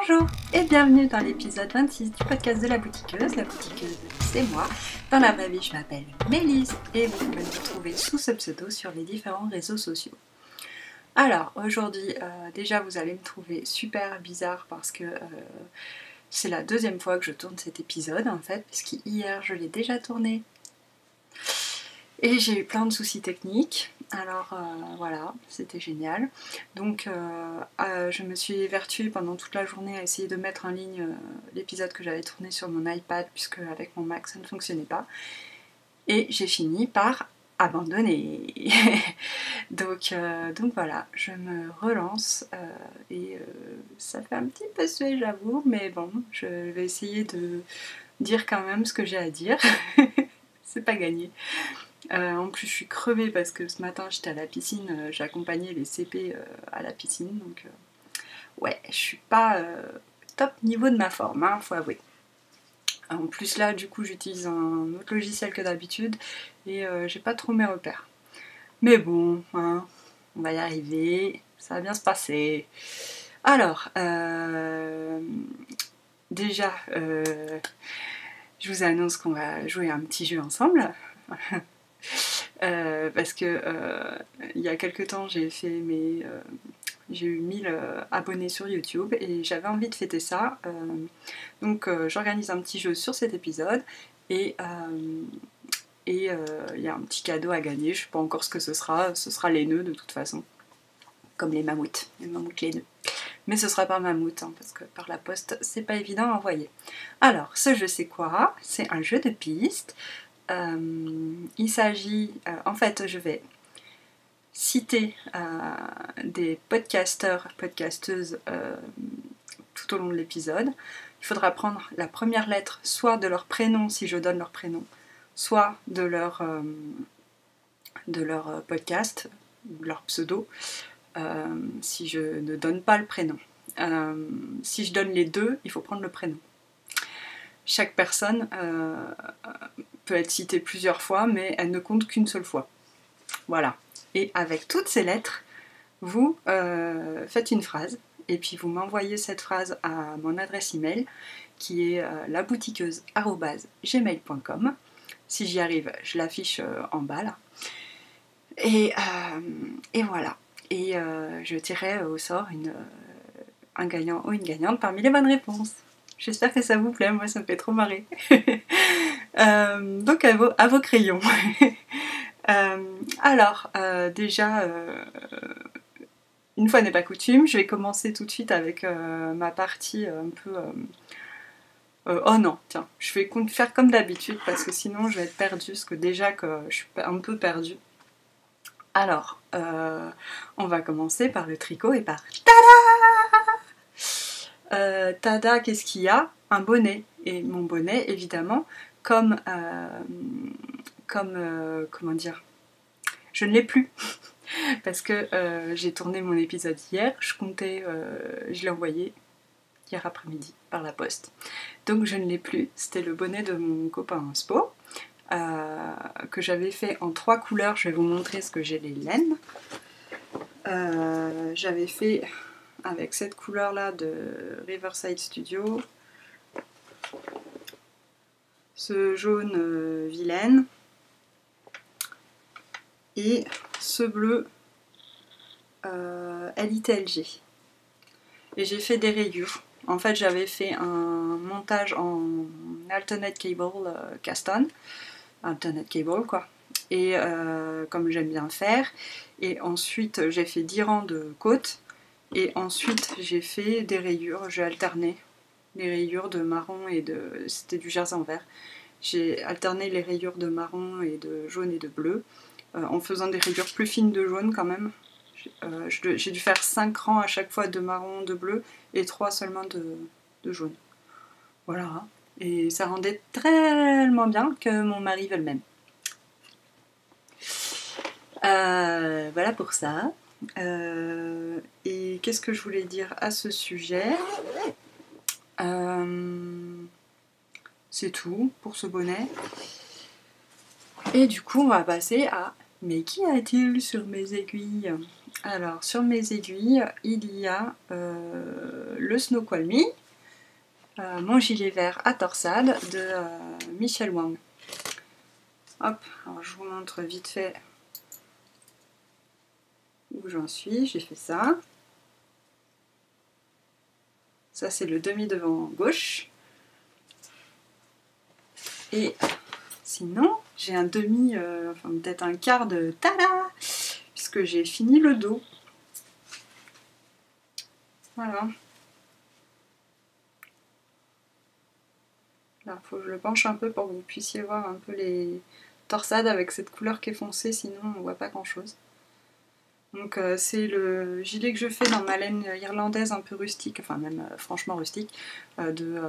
Bonjour et bienvenue dans l'épisode 26 du podcast de la boutiqueuse. La boutiqueuse, c'est moi. Dans la vraie vie, je m'appelle Mélisse et vous pouvez me trouver sous ce pseudo sur les différents réseaux sociaux. Alors, aujourd'hui, déjà vous allez me trouver super bizarre parce que c'est la deuxième fois que je tourne cet épisode en fait, puisqu'hier je l'ai déjà tourné. Et j'ai eu plein de soucis techniques, alors voilà, c'était génial. Donc je me suis évertuée pendant toute la journée à essayer de mettre en ligne l'épisode que j'avais tourné sur mon iPad, puisque avec mon Mac ça ne fonctionnait pas. Et j'ai fini par abandonner. donc voilà, je me relance et ça fait un petit peu suer, j'avoue, mais bon, je vais essayer de dire quand même ce que j'ai à dire. C'est pas gagné. En plus je suis crevée parce que ce matin j'étais à la piscine, j'ai accompagné les CP à la piscine, donc ouais, je suis pas top niveau de ma forme, hein, faut avouer. En plus là du coup j'utilise un autre logiciel que d'habitude et j'ai pas trop mes repères. Mais bon, hein, on va y arriver, ça va bien se passer. Alors, déjà, je vous annonce qu'on va jouer à un petit jeu ensemble. Parce que il y a quelques temps j'ai eu 1000 abonnés sur YouTube et j'avais envie de fêter ça, donc j'organise un petit jeu sur cet épisode et il y a un petit cadeau à gagner. Je sais pas encore ce que ce sera les nœuds de toute façon, comme les mammouths les nœuds, mais ce sera par mammouth, hein, parce que par la poste c'est pas évident à envoyer. Alors ce jeu c'est quoi? C'est un jeu de pistes. Il s'agit, en fait je vais citer des podcasteurs, podcasteuses tout au long de l'épisode. Il faudra prendre la première lettre soit de leur prénom si je donne leur prénom, soit de leur podcast, de leur pseudo, si je ne donne pas le prénom. Si je donne les deux, il faut prendre le prénom. Chaque personne peut être citée plusieurs fois, mais elle ne compte qu'une seule fois. Voilà. Et avec toutes ces lettres, vous faites une phrase, et puis vous m'envoyez cette phrase à mon adresse email, qui est laboutiqueuse@gmail.com. Si j'y arrive, je l'affiche en bas là. Et voilà. Et je tirerai au sort un gagnant ou une gagnante parmi les bonnes réponses. J'espère que ça vous plaît, moi ça me fait trop marrer. Donc à vos crayons. Alors, déjà, une fois n'est pas coutume, je vais commencer tout de suite avec ma partie un peu... oh non, tiens, je vais faire comme d'habitude parce que sinon je vais être perdue, parce que déjà que je suis un peu perdue. Alors, on va commencer par le tricot et par... Tada! Tada, qu'est-ce qu'il y a? Un bonnet. Et mon bonnet, évidemment, comment dire, je ne l'ai plus parce que j'ai tourné mon épisode hier, je l'ai envoyé hier après-midi par la poste, donc je ne l'ai plus. C'était le bonnet de mon copain Spo, que j'avais fait en 3 couleurs. Je vais vous montrer ce que j'ai les laines. J'avais fait avec cette couleur là de Riverside Studio, ce jaune vilaine et ce bleu LITLG. Et j'ai fait des rayures. En fait j'avais fait un montage en alternate cable cast-on, alternate cable quoi, et comme j'aime bien faire. Et ensuite j'ai fait 10 rangs de côtes et ensuite j'ai fait des rayures, j'ai alterné les rayures de marron et de... c'était du jersey en vert. J'ai alterné les rayures de marron et de jaune et de bleu, en faisant des rayures plus fines de jaune quand même. J'ai dû faire 5 rangs à chaque fois de marron, de bleu, et 3 seulement de jaune. Voilà. Et ça rendait tellement bien que mon mari veut le même. Voilà pour ça. Et qu'est-ce que je voulais dire à ce sujet? C'est tout pour ce bonnet. Et du coup, on va passer à Mais qu'y a-t-il sur mes aiguilles? Alors, sur mes aiguilles, il y a le Snoqualmie, mon gilet vert à torsade de Michel Wang. Hop, alors je vous montre vite fait où j'en suis. J'ai fait ça. Ça, c'est le demi-devant gauche. Et sinon, j'ai un demi, enfin peut-être un quart de tada, puisque j'ai fini le dos. Voilà. Là, il faut que je le penche un peu pour que vous puissiez voir un peu les torsades avec cette couleur qui est foncée, sinon on ne voit pas grand-chose. Donc c'est le gilet que je fais dans ma laine irlandaise un peu rustique, enfin même franchement rustique, de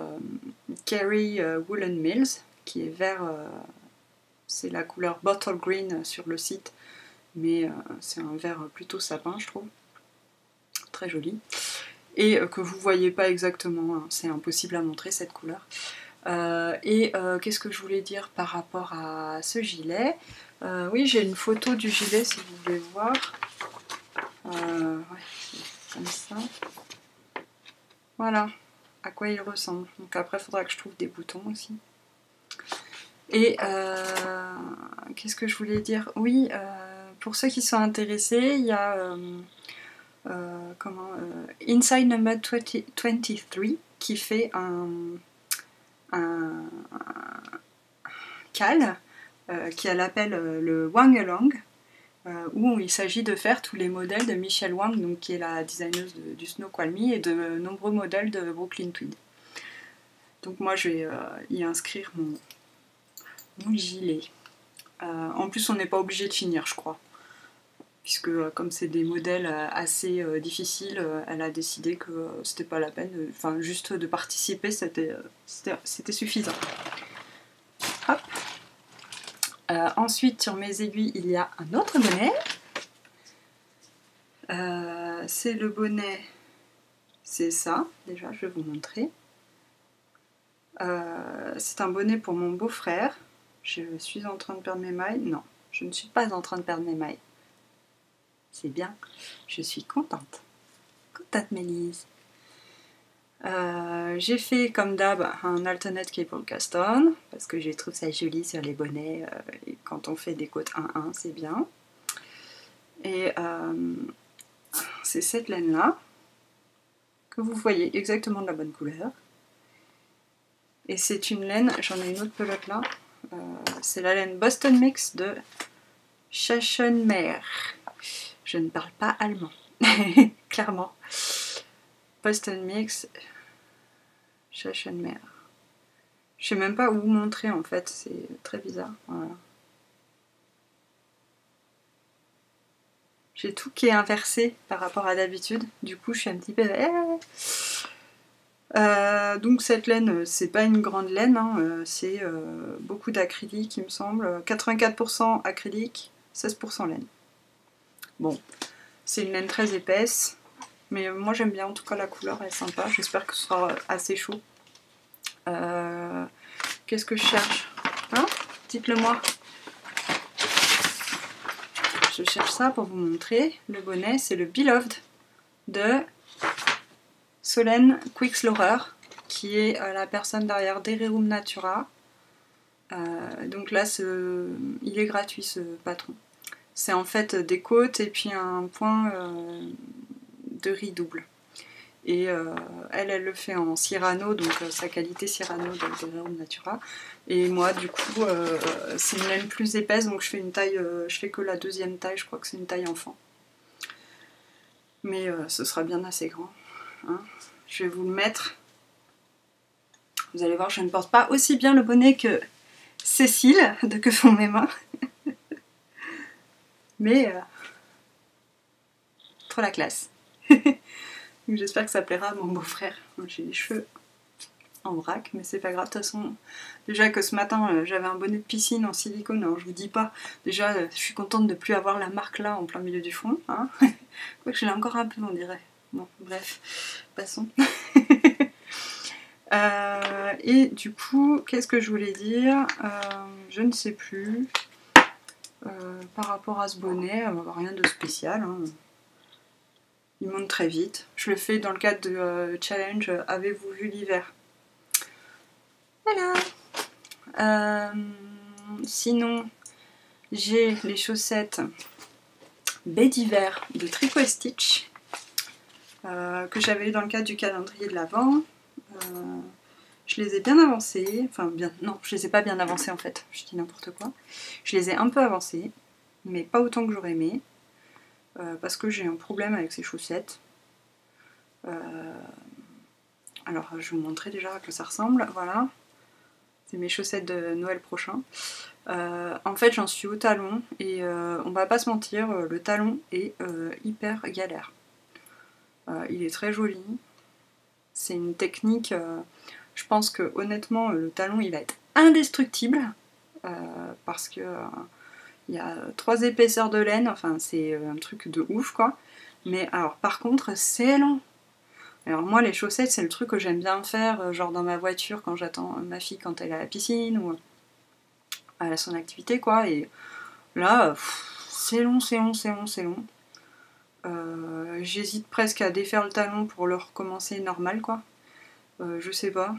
Kerry Woolen Mills, qui est vert, c'est la couleur bottle green sur le site, mais c'est un vert plutôt sapin je trouve, très joli, et que vous voyez pas exactement, hein, c'est impossible à montrer cette couleur. Qu'est-ce que je voulais dire par rapport à ce gilet? Oui, j'ai une photo du gilet si vous voulez voir. Ouais, comme ça. Voilà à quoi il ressemble. Donc après, il faudra que je trouve des boutons aussi. Et qu'est-ce que je voulais dire? Oui, pour ceux qui sont intéressés, il y a Inside Number 23 qui fait un cal qui a l'appel le Wang Along, où il s'agit de faire tous les modèles de Michel Wang, donc, qui est la designeuse du Snoqualmie, et de nombreux modèles de Brooklyn Tweed. Donc moi je vais y inscrire mon gilet. En plus on n'est pas obligé de finir je crois, puisque comme c'est des modèles assez difficiles, elle a décidé que c'était pas la peine, enfin juste de participer c'était suffisant. Hop. Ensuite sur mes aiguilles il y a un autre bonnet. C'est le bonnet, c'est ça, déjà je vais vous montrer. C'est un bonnet pour mon beau-frère. Je suis en train de perdre mes mailles. Non, je ne suis pas en train de perdre mes mailles. C'est bien, je suis contente. Contente Mélise. J'ai fait comme d'hab un alternate cable cast on parce que je trouve ça joli sur les bonnets, et quand on fait des côtes 1-1 c'est bien. Et c'est cette laine là que vous voyez exactement de la bonne couleur. Et c'est une laine, j'en ai une autre pelote là, c'est la laine Boston Mix de Schachenmeer. Je ne parle pas allemand, clairement. Boston Mix, Schachenmeer. Je sais même pas où montrer en fait, c'est très bizarre. Voilà. J'ai tout qui est inversé par rapport à d'habitude, du coup je suis un petit peu... donc cette laine, c'est pas une grande laine, hein, c'est beaucoup d'acrylique il me semble, 84% acrylique, 16% laine. Bon, c'est une laine très épaisse, mais moi j'aime bien en tout cas la couleur, elle est sympa, j'espère que ce sera assez chaud. Qu'est-ce que je cherche, hein? Dites-le moi. Je cherche ça pour vous montrer. Le bonnet, c'est le Beloved de Solène Quickslorer, qui est la personne derrière Dererum Natura. Donc là, il est gratuit ce patron. C'est en fait des côtes et puis un point de riz double. Et elle le fait en Cyrano, donc sa qualité Cyrano de Dererum Natura. Et moi, du coup, c'est une laine plus épaisse, donc je fais une taille, je fais que la deuxième taille, je crois que c'est une taille enfant. Mais ce sera bien assez grand. Hein. Je vais vous le mettre. Vous allez voir, je ne porte pas aussi bien le bonnet que Cécile, que font mes mains. Mais trop la classe. J'espère que ça plaira à mon beau-frère. J'ai les cheveux en vrac, mais c'est pas grave. De toute façon, déjà que ce matin, j'avais un bonnet de piscine en silicone, alors je vous dis pas. Déjà, je suis contente de ne plus avoir la marque là en plein milieu du front. Hein. Quoique je l'ai encore un peu, on dirait. Bon, bref, passons. Et du coup, qu'est-ce que je voulais dire? Je ne sais plus. par rapport à ce bonnet, rien de spécial. Hein. Il monte très vite. Je le fais dans le cadre de challenge Avez-vous vu l'hiver? Voilà. Sinon, j'ai les chaussettes baie d'hiver de Tricot Stitch que j'avais eu dans le cadre du calendrier de l'Avent. Je les ai bien avancées, enfin non, je les ai pas bien avancées en fait, je dis n'importe quoi. Je les ai un peu avancées, mais pas autant que j'aurais aimé, parce que j'ai un problème avec ces chaussettes. Alors je vais vous montrer déjà à quoi ça ressemble, voilà. C'est mes chaussettes de Noël prochain. En fait j'en suis au talon, et on va pas se mentir, le talon est hyper galère. Il est très joli, c'est une technique... je pense que honnêtement le talon il va être indestructible parce que il y a 3 épaisseurs de laine, enfin c'est un truc de ouf quoi. Mais alors par contre c'est lent. Alors moi les chaussettes c'est le truc que j'aime bien faire, genre dans ma voiture quand j'attends ma fille quand elle est à la piscine ou à son activité quoi. Et là c'est long, c'est long, c'est long, c'est long. J'hésite presque à défaire le talon pour le recommencer normal quoi. Je sais pas.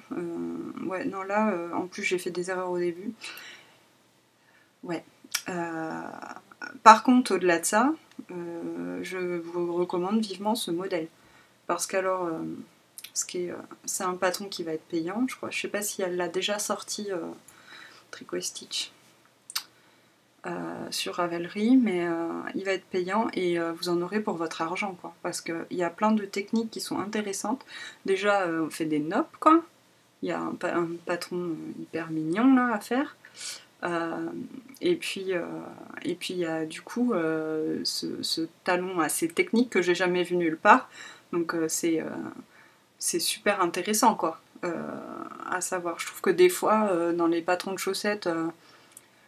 Ouais, non, là, en plus, j'ai fait des erreurs au début. Ouais. Par contre, au-delà de ça, je vous recommande vivement ce modèle. Parce qu'alors, c'est un patron qui va être payant, je crois. Je sais pas si elle l'a déjà sorti, Tricot Stitch, sur Ravelry, mais il va être payant et vous en aurez pour votre argent, quoi. Parce qu'il y a plein de techniques qui sont intéressantes. Déjà, on fait des noppes, quoi. Il y a un patron hyper mignon là à faire. Et puis il y a du coup ce talon assez technique que j'ai jamais vu nulle part. Donc c'est super intéressant, quoi. À savoir, je trouve que des fois, dans les patrons de chaussettes...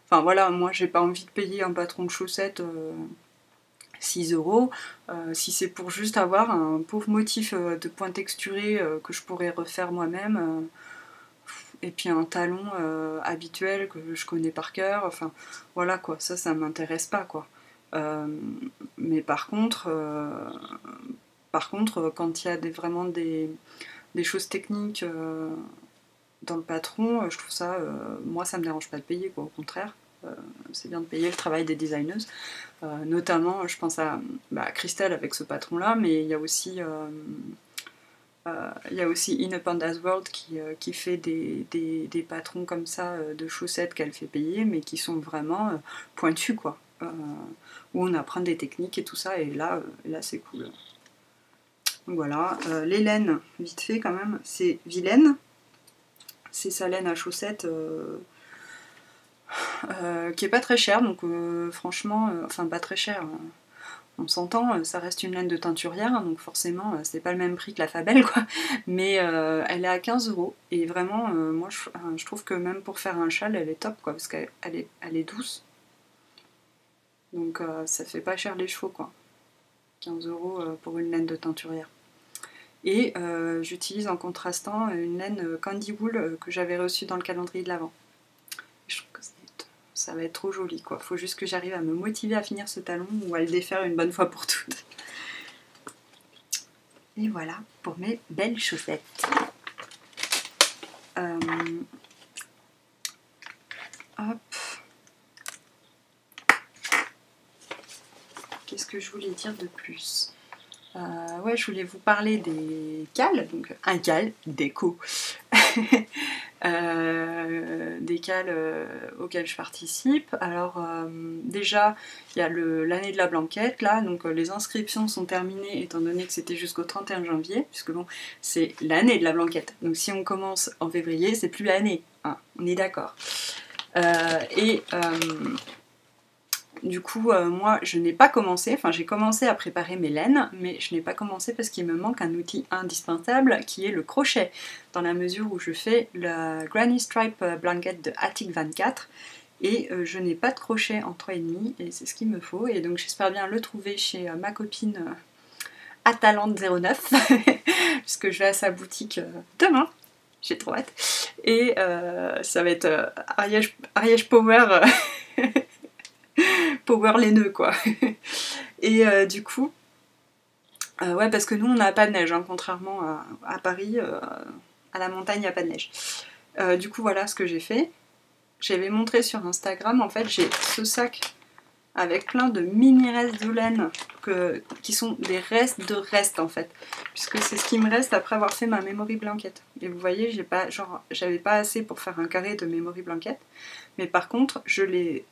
Enfin voilà, moi j'ai pas envie de payer un patron de chaussettes 6 €. Si c'est pour juste avoir un pauvre motif de point texturé que je pourrais refaire moi-même, et puis un talon habituel que je connais par cœur, enfin voilà quoi, ça m'intéresse pas quoi. Mais par contre, quand il y a vraiment des choses techniques dans le patron, je trouve ça, moi ça me dérange pas de payer quoi, au contraire. C'est bien de payer le travail des designers. Notamment, je pense à Christelle avec ce patron là, mais il y a aussi In a Panda's World qui fait des patrons comme ça de chaussettes qu'elle fait payer, mais qui sont vraiment pointus quoi. Où on apprend des techniques et tout ça, et là c'est cool. Donc voilà, les laines, vite fait quand même, c'est Vilaine. C'est sa laine à chaussettes qui est pas très chère, donc franchement, enfin pas très chère, on s'entend, ça reste une laine de teinturière, hein, donc forcément c'est pas le même prix que la Fabelle quoi, mais elle est à 15 €, et vraiment moi je trouve que même pour faire un châle elle est top quoi, parce qu'elle est douce, donc ça fait pas cher les chevaux quoi, 15 € pour une laine de teinturière. Et j'utilise en contrastant une laine Candy Wool que j'avais reçue dans le calendrier de l'Avent. Je trouve que ça va être trop joli quoi. Faut juste que j'arrive à me motiver à finir ce talon ou à le défaire une bonne fois pour toutes. Et voilà pour mes belles chaussettes. Hop. Qu'est-ce que je voulais dire de plus? Ouais, je voulais vous parler des cales, donc un cal déco. Des cales auxquelles je participe. Alors déjà il y a l'année de la blanquette là, donc les inscriptions sont terminées étant donné que c'était jusqu'au 31 janvier, puisque bon c'est l'année de la blanquette, donc si on commence en février c'est plus l'année, hein, on est d'accord. Du coup, moi, je n'ai pas commencé, enfin j'ai commencé à préparer mes laines, mais je n'ai pas commencé parce qu'il me manque un outil indispensable qui est le crochet, dans la mesure où je fais la Granny Stripe Blanket de Attic 24, et je n'ai pas de crochet en 3,5, et c'est ce qu'il me faut, et donc j'espère bien le trouver chez ma copine Atalante09, puisque je vais à sa boutique demain, j'ai trop hâte, et ça va être Ariège Power power les nœuds quoi. Et du coup, ouais, parce que nous on n'a pas de neige, hein, contrairement à Paris, à la montagne il n'y a pas de neige. Du coup voilà ce que j'ai fait. J'avais montré sur Instagram, en fait j'ai ce sac avec plein de mini restes de laine qui sont des restes de restes en fait, puisque c'est ce qui me reste après avoir fait ma memory blanket. Et vous voyez, j'avais pas assez pour faire un carré de memory blanket, mais par contre je les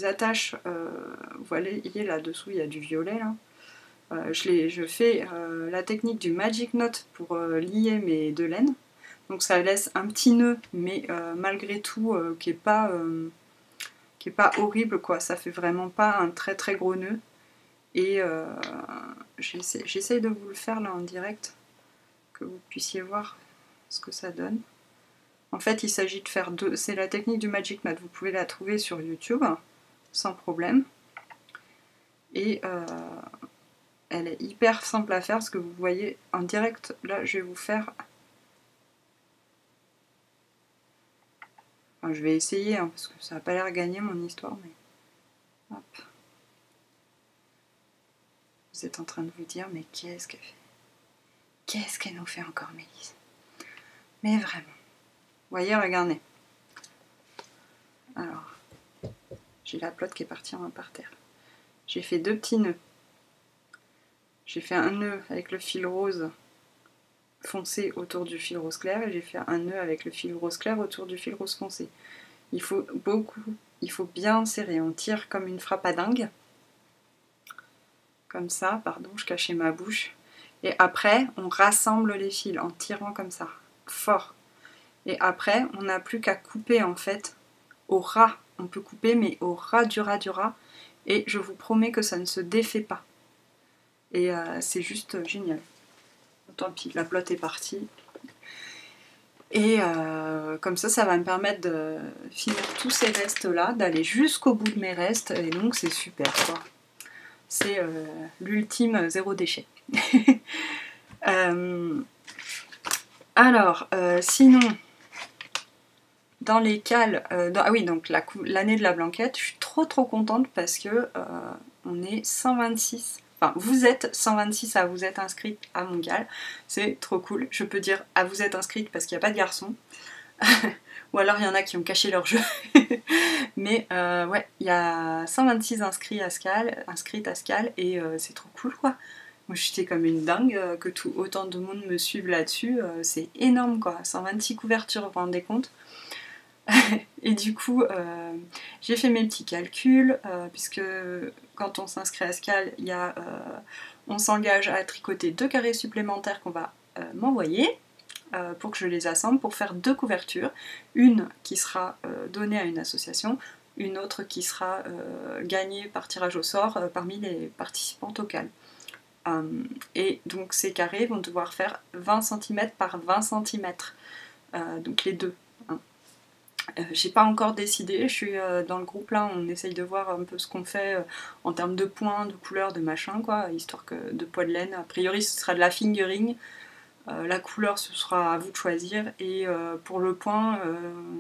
attache, vous voyez là-dessous il y a du violet là. Je fais la technique du magic knot pour lier mes deux laines, donc ça laisse un petit nœud, mais malgré tout qui est pas horrible quoi, ça fait vraiment pas un très très gros nœud. Et j'essaye de vous le faire là en direct, que vous puissiez voir ce que ça donne. En fait il s'agit de faire deux, c'est la technique du magic knot, vous pouvez la trouver sur YouTube sans problème. Et elle est hyper simple à faire, parce que vous voyez en direct, là je vais vous faire... Enfin, je vais essayer, hein, parce que ça n'a pas l'air gagné mon histoire, mais... Hop. Vous êtes en train de vous dire, mais qu'est-ce qu'elle fait? Qu'est-ce qu'elle nous fait encore, Mélisse? Mais vraiment. Vous voyez, regardez. Alors, j'ai la pelote qui est partie par terre. J'ai fait deux petits nœuds. J'ai fait un nœud avec le fil rose foncé autour du fil rose clair, et j'ai fait un nœud avec le fil rose clair autour du fil rose foncé. Il faut bien serrer, on tire comme une frappe à dingue. Comme ça, pardon, je cachais ma bouche. Et après, on rassemble les fils en tirant comme ça, fort. Et après, on n'a plus qu'à couper en fait au ras. On peut couper, mais au ras du ras du ras. Et je vous promets que ça ne se défait pas. Et c'est juste génial. Tant pis, la pelote est partie. Et comme ça va me permettre de finir tous ces restes-là, d'aller jusqu'au bout de mes restes. Et donc c'est super, quoi. C'est l'ultime zéro déchet. Alors, sinon, dans les cales... ah oui, donc l'année de la blanquette, je suis trop contente parce que on est 126... Enfin, vous êtes 126 à vous être inscrite à mon cal. C'est trop cool. Je peux dire à vous être inscrite parce qu'il n'y a pas de garçons. Ou alors il y en a qui ont caché leur jeu. Mais ouais, il y a 126 inscrits à Scal, inscrites à Scal, et c'est trop cool quoi. Moi j'étais comme une dingue que autant de monde me suive là-dessus. C'est énorme quoi. 126 couvertures, vous vous rendez compte? Et du coup, j'ai fait mes petits calculs, puisque quand on s'inscrit à Scal, on s'engage à tricoter 2 carrés supplémentaires qu'on va m'envoyer pour que je les assemble pour faire 2 couvertures. Une qui sera donnée à une association, une autre qui sera gagnée par tirage au sort parmi les participantes au cal. Et donc ces carrés vont devoir faire 20 cm par 20 cm, donc les deux. J'ai pas encore décidé, je suis dans le groupe là, on essaye de voir un peu ce qu'on fait en termes de points, de couleurs, de machin quoi, histoire que de poids de laine. A priori ce sera de la fingering, la couleur ce sera à vous de choisir, et pour le point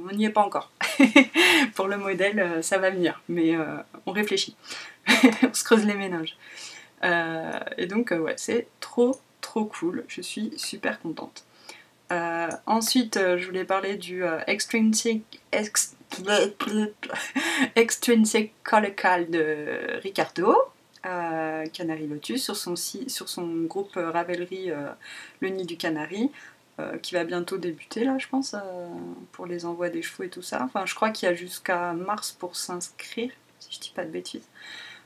on n'y est pas encore. Pour le modèle ça va venir, mais on réfléchit, on se creuse les méninges. Et donc ouais, c'est trop cool, je suis super contente. Ensuite, je voulais parler du Extrinsic Color Cal de Ricardo, Canary Lotus, sur son groupe Ravelry, le Nid du Canari, qui va bientôt débuter là, je pense, pour les envois des chevaux et tout ça. Enfin, je crois qu'il y a jusqu'à mars pour s'inscrire, si je dis pas de bêtises.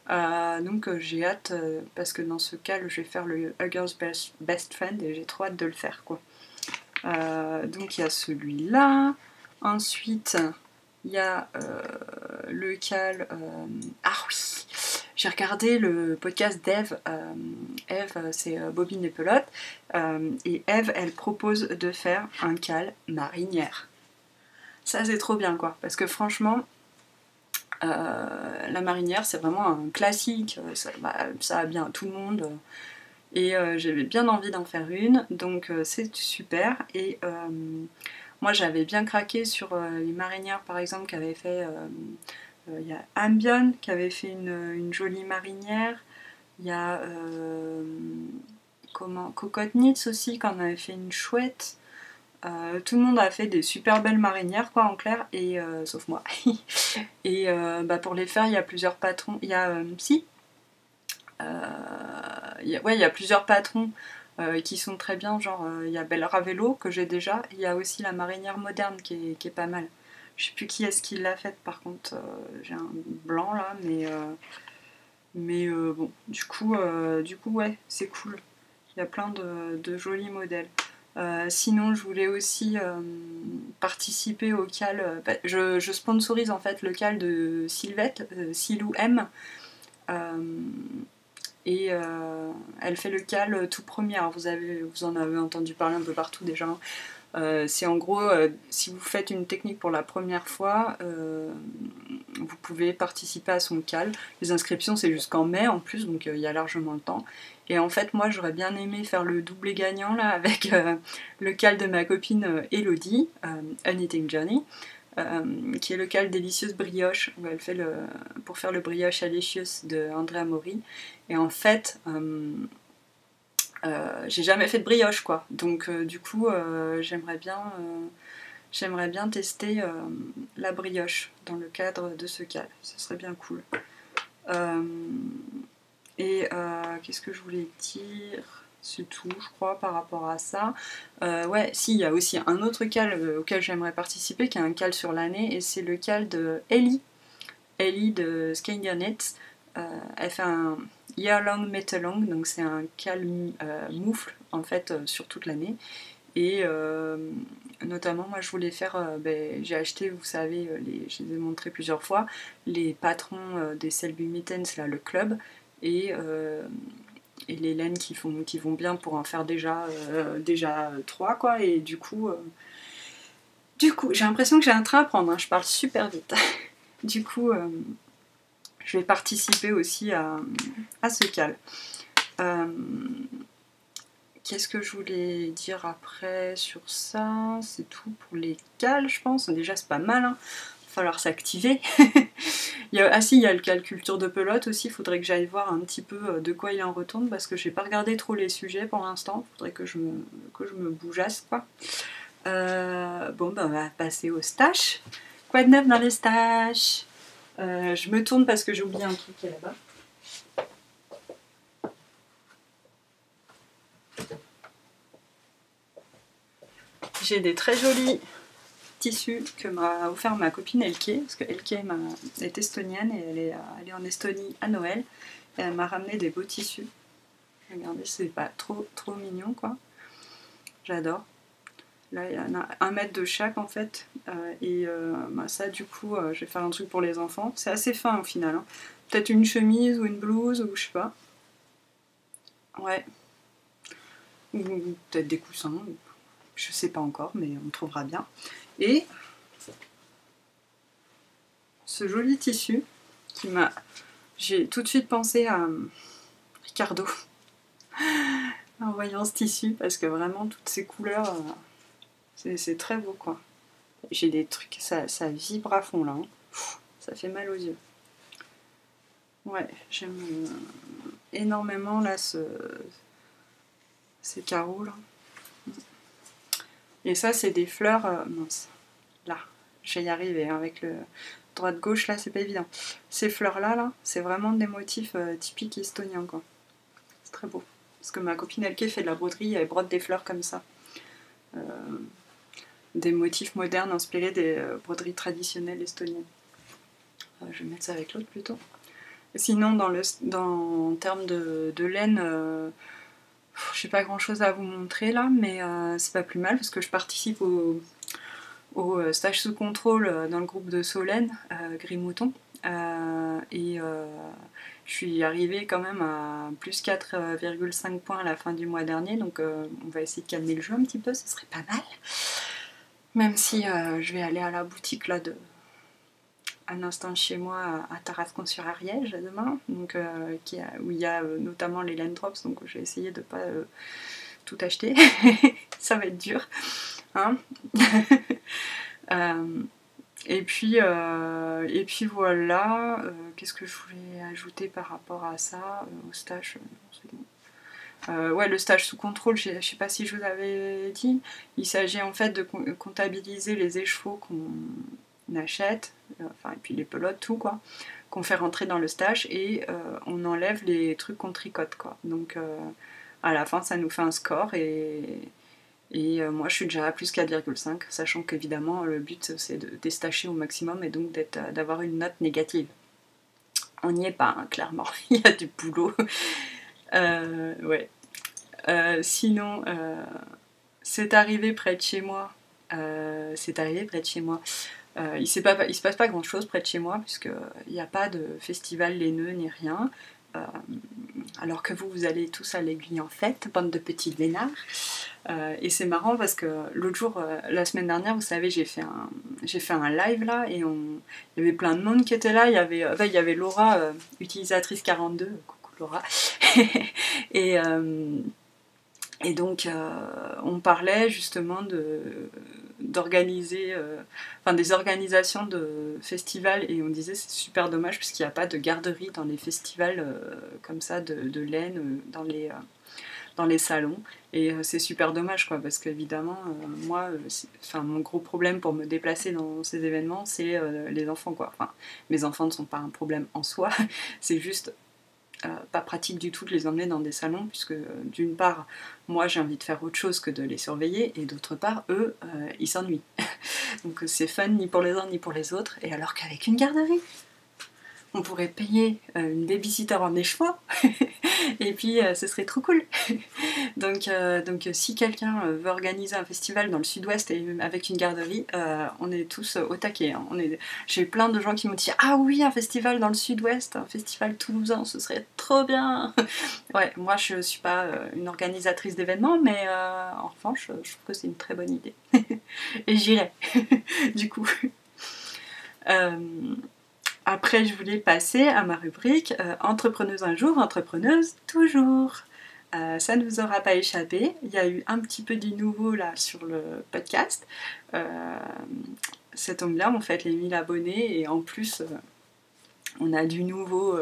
Donc j'ai hâte, parce que dans ce cas, je vais faire le Hugger's Best Friend et j'ai trop hâte de le faire, quoi. Donc il y a celui-là. Ensuite, il y a le cal... Ah oui, j'ai regardé le podcast d'Eve. Eve, c'est Bobine et Pelote. Et Eve, elle propose de faire un cal marinière. Ça, c'est trop bien, quoi. Parce que franchement, la marinière, c'est vraiment un classique. Ça va bien à tout le monde. Et j'avais bien envie d'en faire une, donc c'est super. Et moi j'avais bien craqué sur les marinières par exemple qu'avait fait Il y a Ambion qui avait fait une jolie marinière. Il y a Cocotte Knits aussi qui en avait fait une chouette. Tout le monde a fait des super belles marinières quoi en clair, et sauf moi. Et pour les faire il y a plusieurs patrons. Il y a il y a plusieurs patrons qui sont très bien, genre il y a Belle Ravello que j'ai déjà, il y a aussi la marinière moderne qui est pas mal. Je sais plus qui est-ce qui l'a faite par contre, j'ai un blanc là, mais bon, du coup ouais, c'est cool. Il y a plein de jolis modèles. Sinon, je voulais aussi participer au cal. Je sponsorise en fait le cal de Sylvette, Silou M. Et elle fait le cal tout premier. Alors vous en avez entendu parler un peu partout déjà. C'est en gros, si vous faites une technique pour la première fois, vous pouvez participer à son cal. Les inscriptions c'est jusqu'en mai en plus, donc il y a largement le temps. Et en fait moi j'aurais bien aimé faire le doublé gagnant là avec le cal de ma copine Elodie, A Knitting Journey, qui est le cal Délicieuse Brioche, où elle fait pour faire le brioche Alicious de Andrea Mori. Et en fait, j'ai jamais fait de brioche quoi, donc du coup j'aimerais bien tester la brioche dans le cadre de ce cal, ce serait bien cool. Et qu'est-ce que je voulais dire? C'est tout, je crois, par rapport à ça. Ouais, si, il y a aussi un autre cal auquel j'aimerais participer, qui est un cal sur l'année, et c'est le cal de Ellie de Scandianets. Elle fait un Year Long Metalong, donc c'est un cal moufle en fait sur toute l'année. Et notamment, moi je voulais faire, j'ai acheté, vous savez, je les ai montrés plusieurs fois, les patrons des Selby Mittens, là, le club, et les laines qui vont bien pour en faire déjà 3 quoi. Et du coup j'ai l'impression que j'ai un train à prendre, hein, je parle super vite. Du coup je vais participer aussi à ce cal. Qu'est-ce que je voulais dire après sur ça? C'est tout pour les cals, je pense. Déjà, c'est pas mal, hein. Il va falloir s'activer. Il y a le cal culture de pelote aussi. Il faudrait que j'aille voir un petit peu de quoi il en retourne parce que j'ai pas regardé trop les sujets pour l'instant. Il faudrait que je me bougeasse, quoi. Bon, on va passer aux stash. Quoi de neuf dans les stash? Je me tourne parce que j'ai oublié un truc qui est là-bas. J'ai des très jolis tissus que m'a offert ma copine Elke, parce que Elke est estonienne et elle est allée en Estonie à Noël. Et elle m'a ramené des beaux tissus. Regardez, c'est pas trop mignon quoi. J'adore. Là, il y en a 1 mètre de chaque en fait. Ça, du coup, je vais faire un truc pour les enfants. C'est assez fin au final, hein. Peut-être une chemise ou une blouse ou je sais pas. Ouais. Ou peut-être des coussins. Je sais pas encore, mais on trouvera bien. Et ce joli tissu qui m'a... J'ai tout de suite pensé à Ricardo en voyant ce tissu, parce que vraiment toutes ces couleurs, c'est très beau quoi. J'ai des trucs, ça vibre à fond là, hein. Ça fait mal aux yeux. Ouais, j'aime énormément là ces carreaux là. Et ça c'est des fleurs, mince, là, je vais y arriver hein, avec le droite-gauche là, c'est pas évident. Ces fleurs là, c'est vraiment des motifs typiques estoniens quoi. C'est très beau. Parce que ma copine Elke fait de la broderie, elle brode des fleurs comme ça. Des motifs modernes inspirés des broderies traditionnelles estoniennes. Je vais mettre ça avec l'autre plutôt. Sinon, en termes de laine, j'ai pas grand chose à vous montrer là, mais c'est pas plus mal parce que je participe au stage sous contrôle dans le groupe de Solène, Gris-Mouton. Je suis arrivée quand même à plus 4,5 points à la fin du mois dernier, donc on va essayer de calmer le jeu un petit peu, ce serait pas mal. Même si je vais aller à la boutique là un instant chez moi à Tarascon-sur-Ariège demain, donc, où il y a notamment les Land Drops, donc je vais essayer de pas tout acheter. Ça va être dur. Hein. Et puis voilà, qu'est-ce que je voulais ajouter par rapport à ça, au stage, c'est bon. Ouais, le stage sous contrôle, je sais pas si je vous avais dit, il s'agit en fait de comptabiliser les écheveaux qu'on achète, enfin, et puis les pelotes, tout quoi, qu'on fait rentrer dans le stage, et on enlève les trucs qu'on tricote, quoi. Donc à la fin, ça nous fait un score, et moi, je suis déjà à plus 4,5, sachant qu'évidemment, le but, c'est de déstacher au maximum et donc d'avoir une note négative. On n'y est pas, hein, clairement. Il y a du boulot. Ouais. Sinon, c'est arrivé près de chez moi. C'est arrivé près de chez moi. Il se passe pas grand-chose près de chez moi, puisqu'il n'y a pas de festival laineux ni rien. Euh, alors que vous allez tous à l'Aiguille en Fête, bande de petits vénards. Et c'est marrant parce que l'autre jour, la semaine dernière, vous savez, j'ai fait un live là, et il y avait plein de monde qui était là. Il y avait Laura, utilisatrice 42, coucou Laura, et, euh, et donc on parlait justement d'organiser, enfin des organisations de festivals, et on disait c'est super dommage parce qu'il n'y a pas de garderie dans les festivals comme ça de laine dans les salons, et c'est super dommage quoi, parce qu'évidemment moi mon gros problème pour me déplacer dans ces événements, c'est les enfants quoi. Enfin, mes enfants ne sont pas un problème en soi, c'est juste pas pratique du tout de les emmener dans des salons, puisque d'une part moi j'ai envie de faire autre chose que de les surveiller, et d'autre part eux ils s'ennuient. Donc c'est fun ni pour les uns ni pour les autres, et alors qu'avec une garderie on pourrait payer une babysitter en écheveau et puis ce serait trop cool. Donc si quelqu'un veut organiser un festival dans le sud-ouest et avec une garderie, on est tous au taquet. Hein. J'ai eu plein de gens qui m'ont dit ah oui, un festival dans le sud-ouest, un festival toulousain, ce serait trop bien. Ouais, moi je suis pas une organisatrice d'événements, mais en revanche je trouve que c'est une très bonne idée. Et j'irai du coup. Après, je voulais passer à ma rubrique entrepreneuse un jour, entrepreneuse toujours. Ça ne vous aura pas échappé. Il y a eu un petit peu du nouveau là sur le podcast. Ça tombe bien, on fête les 1000 abonnés, et en plus, on a du nouveau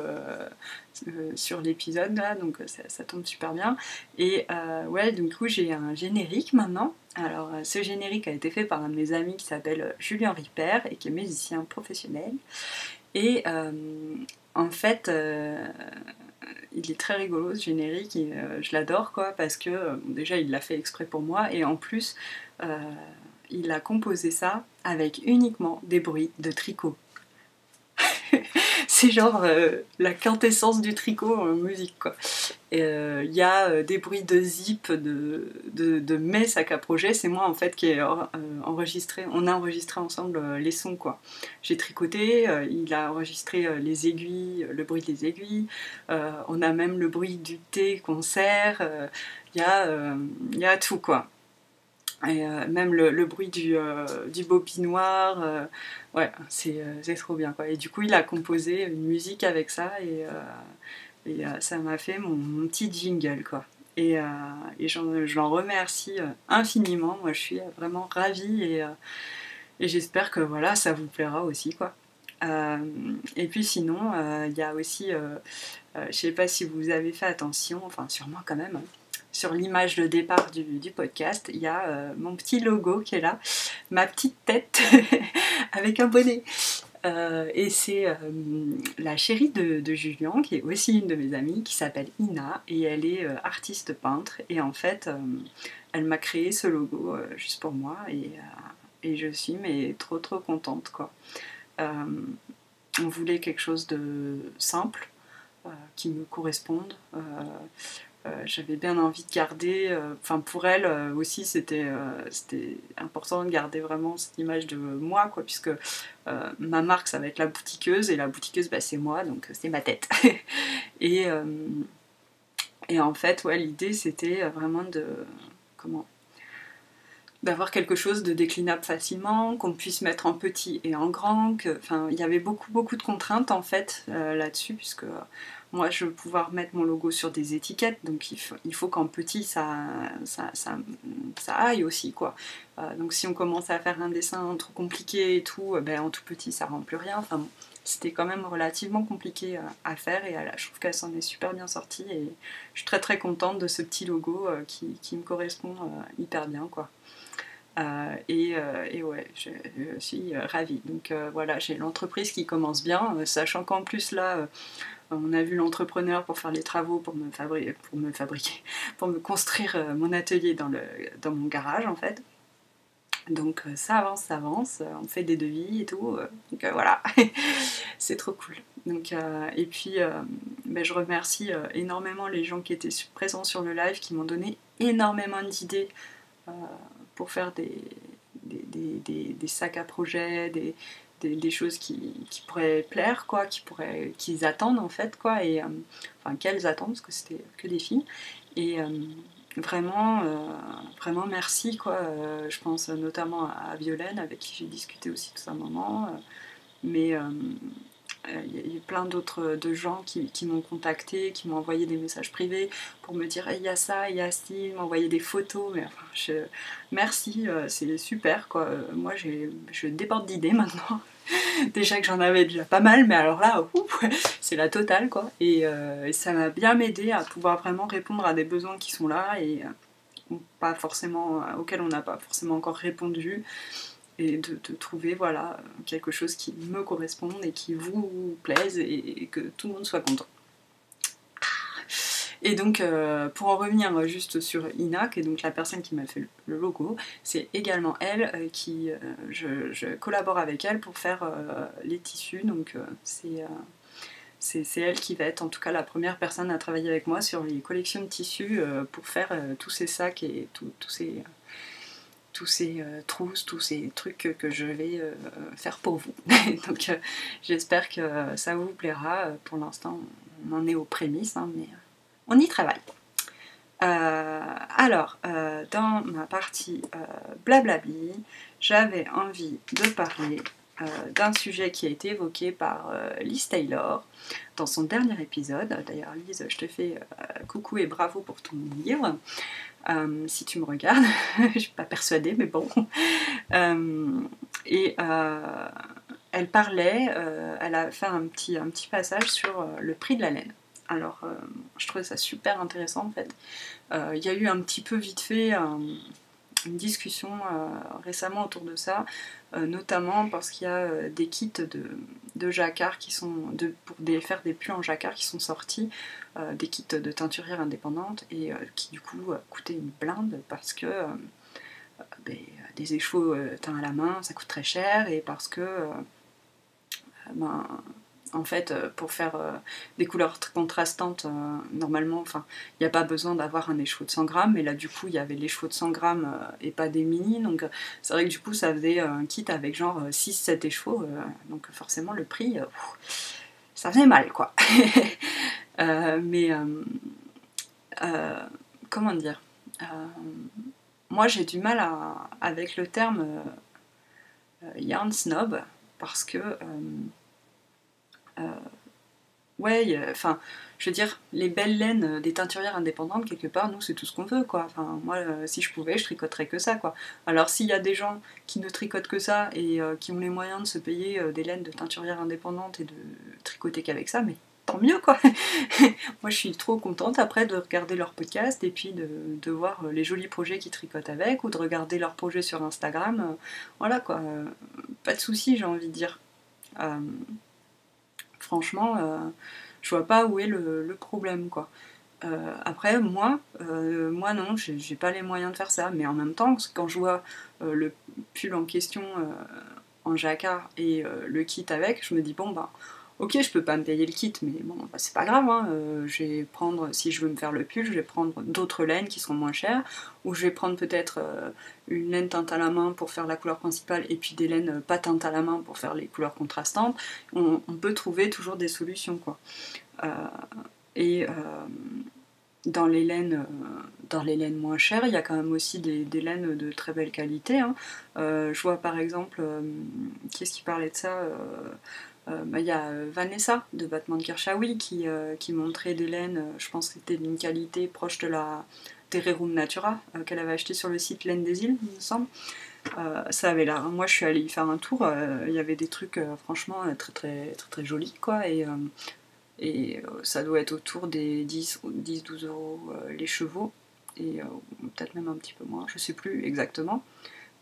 sur l'épisode là, donc ça tombe super bien. Et ouais, du coup, j'ai un générique maintenant. Alors, ce générique a été fait par un de mes amis qui s'appelle Julien Ripper et qui est musicien professionnel. Et en fait, il est très rigolo ce générique, et je l'adore quoi, parce que déjà il l'a fait exprès pour moi, et en plus il a composé ça avec uniquement des bruits de tricot. C'est genre la quintessence du tricot en musique quoi. Il y a des bruits de zip de mes sacs à projet, c'est moi en fait qui ai enregistré, on a enregistré ensemble les sons quoi. J'ai tricoté, il a enregistré les aiguilles, le bruit des aiguilles, on a même le bruit du thé qu'on sert, il y a tout quoi. Et même le bruit du bobinoir, ouais, c'est trop bien quoi. Et du coup il a composé une musique avec ça, et ça m'a fait mon petit jingle quoi. Et je l'en remercie infiniment. Moi je suis vraiment ravie, et j'espère que voilà, ça vous plaira aussi quoi. Et puis sinon il y a aussi, je sais pas si vous avez fait attention, enfin sûrement quand même, hein. Sur l'image de départ du podcast, il y a mon petit logo qui est là, ma petite tête avec un bonnet. Et c'est la chérie de Julien, qui est aussi une de mes amies, qui s'appelle Ina, et elle est artiste peintre. Et en fait, elle m'a créé ce logo juste pour moi, et je suis mais trop trop contente quoi. On voulait quelque chose de simple, qui me corresponde. J'avais bien envie de garder, enfin pour elle aussi c'était important de garder vraiment cette image de moi quoi, puisque ma marque ça va être la boutiqueuse, et la boutiqueuse bah, c'est moi, donc c'est ma tête. et, et en fait ouais, l'idée c'était vraiment d'avoir quelque chose de déclinable facilement, qu'on puisse mettre en petit et en grand, enfin il y avait beaucoup de contraintes en fait là-dessus, puisque moi je veux pouvoir mettre mon logo sur des étiquettes, donc il faut qu'en petit ça aille aussi, quoi. Donc si on commence à faire un dessin trop compliqué et tout, ben, en tout petit ça rend plus rien. Enfin bon, c'était quand même relativement compliqué à faire, et je trouve qu'elle s'en est super bien sortie, et je suis très très contente de ce petit logo qui me correspond hyper bien, quoi. Et ouais, je suis ravie. Donc voilà, j'ai l'entreprise qui commence bien, sachant qu'en plus là, on a vu l'entrepreneur pour faire les travaux, pour me fabriquer, pour me construire mon atelier dans mon garage, en fait. Donc ça avance, on fait des devis et tout, donc voilà, c'est trop cool. Donc, et puis ben, je remercie énormément les gens qui étaient présents sur le live, qui m'ont donné énormément d'idées pour faire des sacs à projet, des choses qui pourraient plaire, quoi, qu'ils attendent en fait, quoi, et enfin qu'elles attendent, parce que c'était que des filles, et vraiment merci, quoi. Je pense notamment à Violaine, avec qui j'ai discuté aussi tout un moment, mais il y a eu plein d'autres gens qui m'ont contacté, qui m'ont envoyé des messages privés pour me dire il y a ça, il y a ci, m'envoyer des photos, mais enfin, merci, c'est super, quoi. Moi je déborde d'idées maintenant. Déjà que j'en avais déjà pas mal, mais alors là, c'est la totale, quoi. Et ça m'a bien aidé à pouvoir vraiment répondre à des besoins qui sont là, et pas forcément, auxquels on n'a pas forcément encore répondu, et de trouver, voilà, quelque chose qui me corresponde et qui vous plaise, et que tout le monde soit content. Et donc, pour en revenir juste sur Ina, qui est donc la personne qui m'a fait le logo, c'est également elle qui... je collabore avec elle pour faire les tissus, donc c'est elle qui va être en tout cas la première personne à travailler avec moi sur les collections de tissus pour faire tous ces sacs et tous ces trousses, tous ces trucs que je vais faire pour vous. Donc j'espère que ça vous plaira. Pour l'instant, on en est aux prémices, hein, mais on y travaille. Alors, dans ma partie blablabli, j'avais envie de parler d'un sujet qui a été évoqué par Liz Taylor dans son dernier épisode. D'ailleurs, Liz, je te fais coucou et bravo pour ton livre. Si tu me regardes, je suis pas persuadée, mais bon. Elle parlait, elle a fait un petit passage sur le prix de la laine. Alors, je trouvais ça super intéressant, en fait. Il y a eu un petit peu vite fait une discussion récemment autour de ça, notamment parce qu'il y a des kits de jacquard qui sont pour faire des pulls en jacquard qui sont sortis, des kits de teinturière indépendante, et qui du coup coûtaient une blinde, parce que des écheveaux teints à la main ça coûte très cher, et parce que en fait, pour faire des couleurs contrastantes, normalement, il n'y a pas besoin d'avoir un écheveau de 100 grammes, mais là, du coup, il y avait l'écheveau de 100 grammes et pas des mini, donc c'est vrai que du coup, ça faisait un kit avec genre 6-7 écheveaux, donc forcément, le prix, ça faisait mal, quoi. Comment dire, moi, j'ai du mal avec le terme yarn snob, parce que ouais, enfin, je veux dire, les belles laines des teinturières indépendantes, quelque part, nous, c'est tout ce qu'on veut, quoi. Enfin, moi, si je pouvais, je tricoterais que ça, quoi. Alors, s'il y a des gens qui ne tricotent que ça, et qui ont les moyens de se payer des laines de teinturières indépendantes et de tricoter qu'avec ça, mais tant mieux, quoi. Moi, je suis trop contente, après, de regarder leur podcast, et puis de voir les jolis projets qu'ils tricotent avec, ou de regarder leurs projets sur Instagram. Voilà, quoi. Pas de soucis, j'ai envie de dire. Franchement, je vois pas où est le problème, quoi. Après, moi non, j'ai pas les moyens de faire ça, mais en même temps, quand je vois le pull en question en jacquard et le kit avec, je me dis bon bah ok, je peux pas me payer le kit, mais bon bah, c'est pas grave, hein, je vais prendre, si je veux me faire le pull, je vais prendre d'autres laines qui seront moins chères, ou je vais prendre peut-être une laine teinte à la main pour faire la couleur principale, et puis des laines pas teintes à la main pour faire les couleurs contrastantes. On peut trouver toujours des solutions, quoi. Et dans les laines moins chères, il y a quand même aussi des laines de très belle qualité, hein. Je vois par exemple, qui est-ce qui parlait de ça, y a Vanessa de Batman de Kershawi qui montrait des laines, je pense que c'était d'une qualité proche de la Terrerum Natura qu'elle avait acheté sur le site Laine des Îles, il me semble. Ça avait l'air. Moi, je suis allée y faire un tour. Il y avait des trucs franchement très très très très jolis quoi. Et ça doit être autour des 10-12 euros les chevaux. Et peut-être même un petit peu moins, je sais plus exactement.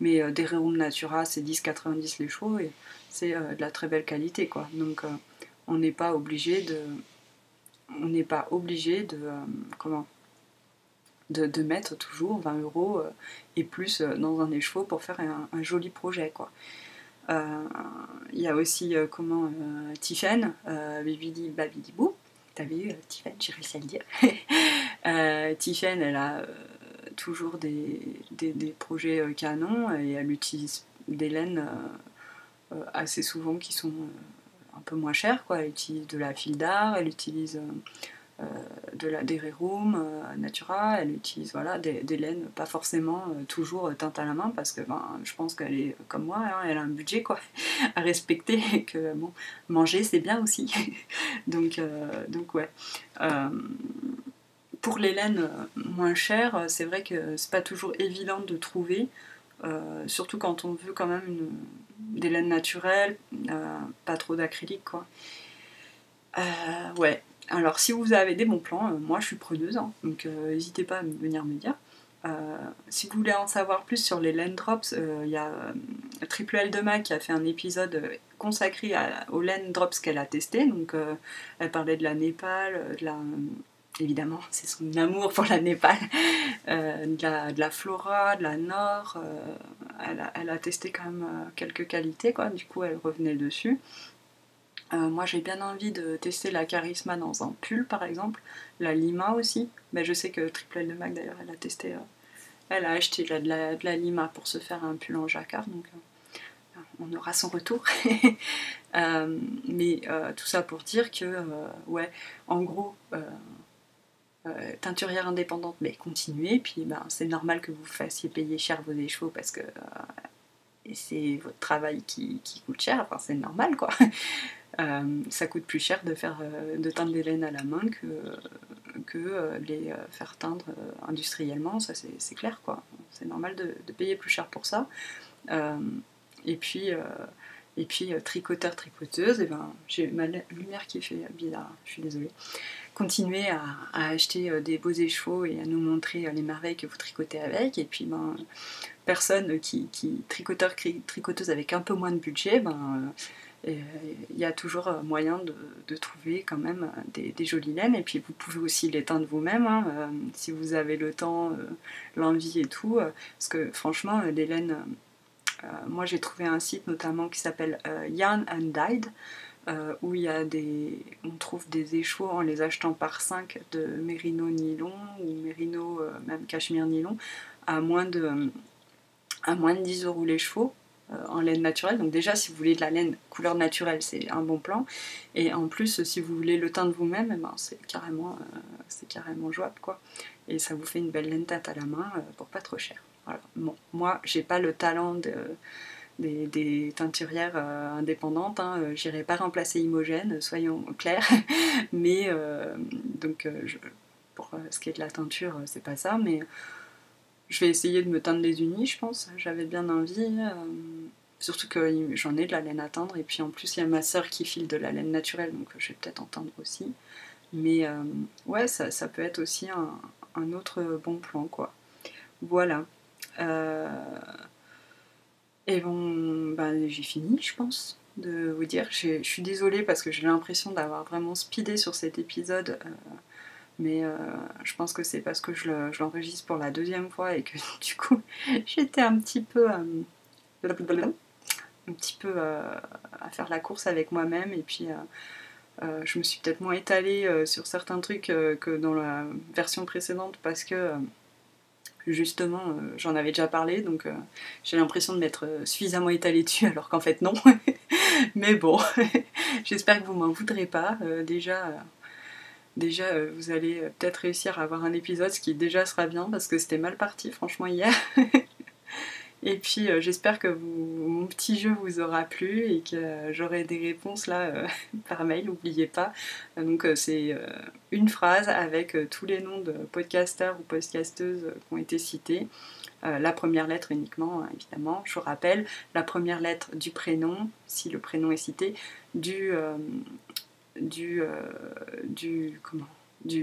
Mais des Rerum Natura, c'est 10,90 les chevaux et c'est de la très belle qualité quoi. Donc on n'est pas obligé de. On n'est pas obligé de. Comment de mettre toujours 20 euros et plus dans un écheveau pour faire un joli projet quoi. Il y a aussi Tiffen, Bibidi Babidi Bou. T'as vu Tiffen, j'ai réussi à le dire. Tiffen, elle a toujours des projets canons et elle utilise des laines assez souvent qui sont un peu moins chères quoi. Elle utilise de la fil d'art, elle utilise de la Rerum Natura, elle utilise voilà, des laines, pas forcément toujours teintes à la main, parce que je pense qu'elle est comme moi, hein, elle a un budget quoi, à respecter, et que bon, manger c'est bien aussi. donc ouais. Pour les laines moins chères, c'est vrai que c'est pas toujours évident de trouver, surtout quand on veut quand même des laines naturelles, pas trop d'acrylique quoi. Ouais. Alors si vous avez des bons plans, moi je suis preneuse, hein, donc n'hésitez pas à venir me dire. Si vous voulez en savoir plus sur les laine drops, il y a Triple L de Mac qui a fait un épisode consacré aux laine drops qu'elle a testé. Donc elle parlait de la Népal, évidemment c'est son amour pour la Népal, de la Flora, de la Nord. Elle a testé quand même quelques qualités quoi, du coup elle revenait dessus. Moi j'ai bien envie de tester la Charisma dans un pull par exemple, la Lima aussi, mais je sais que Triple L de Mac d'ailleurs elle a testé, elle a acheté de la Lima pour se faire un pull en jacquard, donc on aura son retour. Mais tout ça pour dire que, ouais, en gros, teinturière indépendante, mais continuez, puis c'est normal que vous fassiez payer cher vos écheveaux parce que c'est votre travail qui coûte cher, enfin c'est normal quoi. Ça coûte plus cher de teindre des laines à la main que les faire teindre industriellement, ça c'est clair quoi. C'est normal de payer plus cher pour ça. Et puis tricoteur, tricoteuse, et j'ai ma lumière qui fait bizarre, je suis désolée. Continuez à acheter des beaux écheveaux et à nous montrer les merveilles que vous tricotez avec. Et puis personne tricoteur, tricoteuse avec un peu moins de budget, il y a toujours moyen de trouver quand même des jolies laines. Et puis vous pouvez aussi les teindre vous-même, hein, si vous avez le temps, l'envie et tout, parce que franchement les laines, moi j'ai trouvé un site notamment qui s'appelle Yarn and Dyed, où on trouve des écheveaux en les achetant par 5 de mérino nylon ou mérino même cachemire nylon à moins de 10 euros les chevaux en laine naturelle. Donc déjà si vous voulez de la laine couleur naturelle, c'est un bon plan, et en plus si vous voulez le teindre vous-même, c'est carrément jouable quoi, et ça vous fait une belle laine teinte à la main pour pas trop cher. Voilà. Bon, moi j'ai pas le talent des teinturières indépendantes, hein. J'irai pas remplacer Imogène, soyons clairs, mais pour ce qui est de la teinture, c'est pas ça, mais je vais essayer de me teindre les unis, je pense. J'avais bien envie, surtout que j'en ai de la laine à teindre, et puis en plus il y a ma soeur qui file de la laine naturelle, donc je vais peut-être en teindre aussi. Mais ouais, ça peut être aussi un autre bon plan, quoi. Voilà. Et bon, j'ai fini, je pense, de vous dire. Je suis désolée parce que j'ai l'impression d'avoir vraiment speedé sur cet épisode, mais je pense que c'est parce que je l'enregistre pour la deuxième fois et que du coup j'étais un petit peu à faire la course avec moi-même, et puis je me suis peut-être moins étalée sur certains trucs que dans la version précédente, parce que justement j'en avais déjà parlé, donc j'ai l'impression de m'être suffisamment étalée dessus alors qu'en fait non. Mais bon, j'espère que vous m'en voudrez pas. Déjà vous allez peut-être réussir à avoir un épisode, ce qui déjà sera bien parce que c'était mal parti franchement hier. Et puis j'espère que mon petit jeu vous aura plu et que j'aurai des réponses là par mail, n'oubliez pas. Donc c'est une phrase avec tous les noms de podcasteurs ou podcasteuses qui ont été cités. La première lettre uniquement, évidemment. Je vous rappelle, la première lettre du prénom, si le prénom est cité, du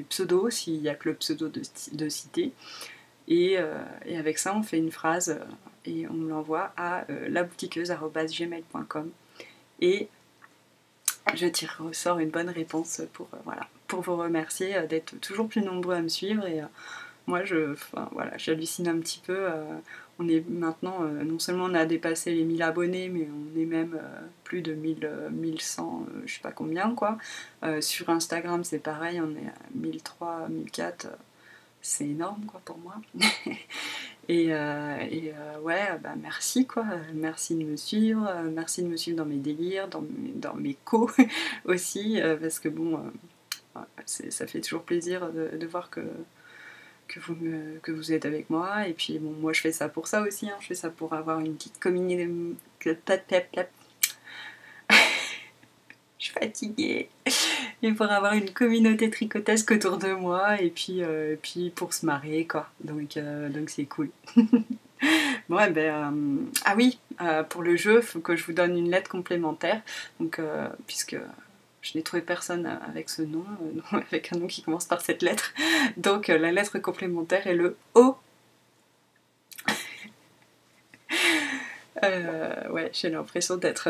pseudo, s'il n'y a que le pseudo de cité. Et avec ça, on fait une phrase et on me l'envoie à laboutiqueuse@gmail.com. Et je tire au sort une bonne réponse pour vous remercier d'être toujours plus nombreux à me suivre. Et moi, j'hallucine un petit peu. On est maintenant, non seulement on a dépassé les 1000 abonnés, mais on est même plus de 1100, je sais pas combien, quoi. Sur Instagram, c'est pareil, on est à 1003, 1004. C'est énorme, quoi, pour moi. Merci, quoi. Merci de me suivre. Merci de me suivre dans mes délires, dans mes aussi, parce que bon, ça fait toujours plaisir de voir que vous êtes avec moi. Et puis bon, moi je fais ça pour ça aussi, je fais ça pour avoir une petite communauté. Je suis fatiguée. Et pour avoir une communauté tricotesque autour de moi, et puis pour se marrer, quoi. Donc c'est cool. Bon, ah oui, pour le jeu, il faut que je vous donne une lettre complémentaire. Donc puisque je n'ai trouvé personne avec ce nom, avec un nom qui commence par cette lettre. Donc la lettre complémentaire est le O. Ouais, j'ai l'impression d'être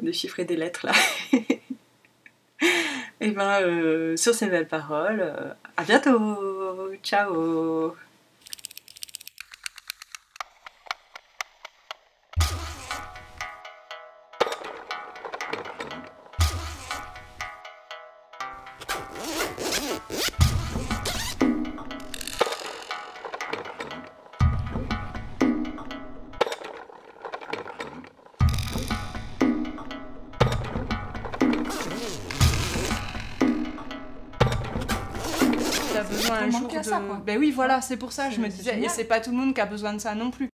de chiffrer des lettres là. Et sur ces belles paroles, à bientôt. Ciao. Besoin un jour de... Ben oui, voilà, c'est pour ça, je me disais, et c'est pas tout le monde qui a besoin de ça non plus.